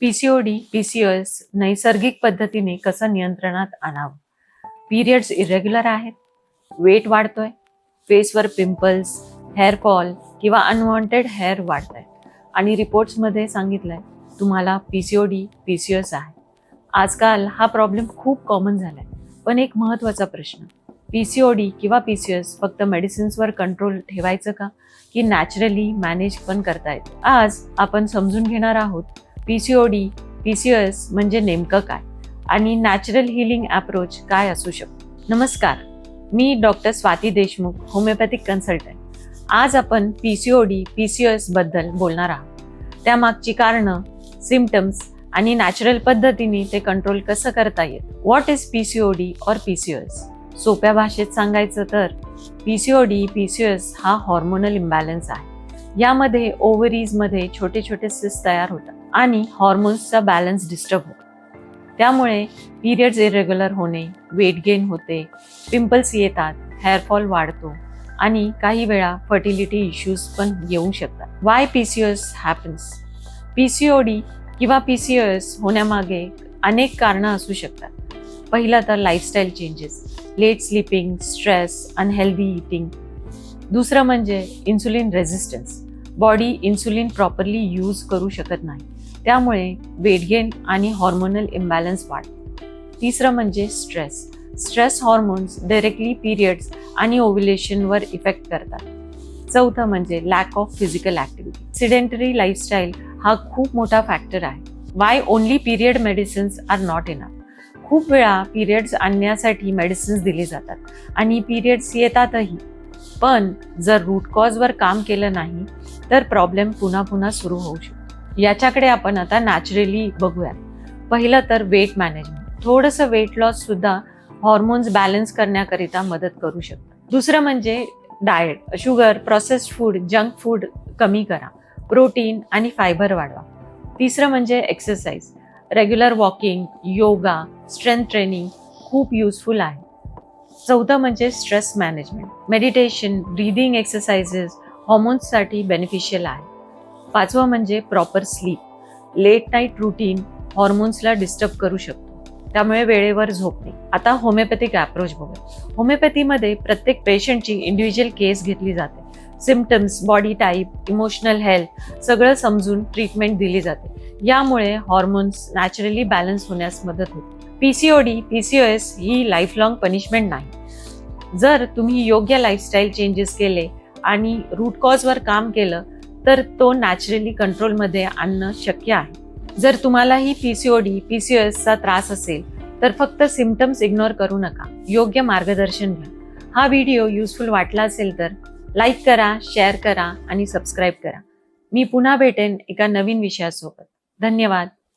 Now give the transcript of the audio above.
PCOD, PCOS नैसर्गिक पद्धतीने कसं नियंत्रणात आणावं? पिरियड्स इरेग्युलर आहेत, वेट वाढतोय, फेसवर पिंपल्स, हेअर फॉल किंवा अनवॉन्टेड हेअर वाढत आहेत आणि रिपोर्ट्समध्ये सांगितलंय तुम्हाला पीसीओडी, पीसीओएस आहे. आजकाल हा प्रॉब्लेम खूप कॉमन झालाय. पण एक महत्त्वाचा प्रश्न, पीसीओडी किंवा पीसीओएस फक्त मेडिसिन्सवर कंट्रोल ठेवायचं का, की नॅचरली मॅनेज पण करता येतं? आज आपण समजून घेणार आहोत पीसीओडी, पीसीओएस म्हणजे नेमकं काय आणि नॅचरल हिलिंग अप्रोच काय असू शकतो. नमस्कार, मी doctor Swati Deshmukh, homeopathic consultant. आज आपण पीसीओडी, पीसीओएस बद्दल बोलणार आहोत. त्यामागची कारणं, सिम्पटम्स आणि नॅचरल पद्धतीने ते कंट्रोल कसं करता येतं. व्हॉट इज पीसीओडी और पीसीओएस? सोप्या भाषेत सांगायचं तर पीसीओडी, पीसीओएस हा हॉर्मोनल इम्बॅलन्स आहे. यामध्ये ओव्हरीजमध्ये छोटे छोटे सिस्ट तयार होतात आणि हॉर्मोन्सचा बॅलन्स डिस्टर्ब होतो. त्यामुळे पिरियड्स इरेग्युलर होणे, वेट गेन होते, पिंपल्स येतात, हेअरफॉल वाढतो आणि काही वेळा फर्टिलिटी इश्यूज पण येऊ शकतात. Why PCOS happens? पीसीओडी किंवा पीसीओएस होण्यामागे अनेक कारणं असू शकतात. पहिलं तर lifestyle changes, late sleeping, stress, unhealthy eating. दुसरं म्हणजे insulin resistance, body insulin properly use करू शकत नाही, त्यामुळे वेट गेन आणि हॉर्मोनल इम्बॅलन्स वाढतो. तिसरं म्हणजे स्ट्रेस हॉर्मोन्स डायरेक्टली पिरियड्स आणि ओव्युलेशनवर इफेक्ट करतात. चौथं म्हणजे lack of physical activity. Sedentary lifestyle हा खूप मोठा फॅक्टर आहे. Why only period medicines are not enough? खूप वेळा पिरियड्स आणण्यासाठी मेडिसिन्स दिले जातात आणि पिरियड्स येतातही, पण जर रूट कॉजवर काम केलं नाही तर प्रॉब्लेम पुन्हा पुन्हा सुरू होऊ शकतो. याच्याकडे आपण आता नॅचरली बघूयात. पहिलं तर वेट मॅनेजमेंट. थोडंसं वेट लॉस सुद्धा हॉर्मोन्स बॅलन्स करण्याकरिता मदत करू शकतं. दुसरं म्हणजे diet. Sugar, processed food, junk food कमी करा, प्रोटीन आणि फायबर वाढवा. तिसरं म्हणजे exercise. Regular walking, yoga, strength training खूप युजफुल आहे. चौथं म्हणजे stress management. Meditation, breathing exercises हॉर्मोन्ससाठी बेनिफिशियल आहे. पाचवं म्हणजे proper sleep. Late night routine हॉर्मोन्सला डिस्टर्ब करू शकतो, त्यामुळे वेळेवर झोपणे. आता होमिओपॅथिक अप्रोच बघूया. होमिओपॅथीमध्ये प्रत्येक पेशंटची इंडिव्हिज्युअल केस घेतली जाते. Symptoms, body type, emotional health सगळं समजून ट्रीटमेंट दिली जाते. यामुळे हॉर्मोन्स नॅचरली बॅलन्स होण्यास मदत होते. पीसीओडी, पीसीओएस ही लाईफलॉंग पनिशमेंट नाही. जर तुम्ही योग्य लाईफस्टाईल चेंजेस केले आणि रूट कॉजवर काम केलं तर तो नॅचरली कंट्रोलमध्ये आणणं शक्य आहे. जर तुम्हालाही पीसीओडी, पीसीओएसचा त्रास असेल तर फक्त सिम्पटम्स इग्नोर करू नका, योग्य मार्गदर्शन घ्या. हा व्हिडिओ युजफुल वाटला असेल तर लाईक करा, शेअर करा आणि सबस्क्राईब करा. मी पुन्हा भेटेन एका नवीन विषयासोबत. धन्यवाद.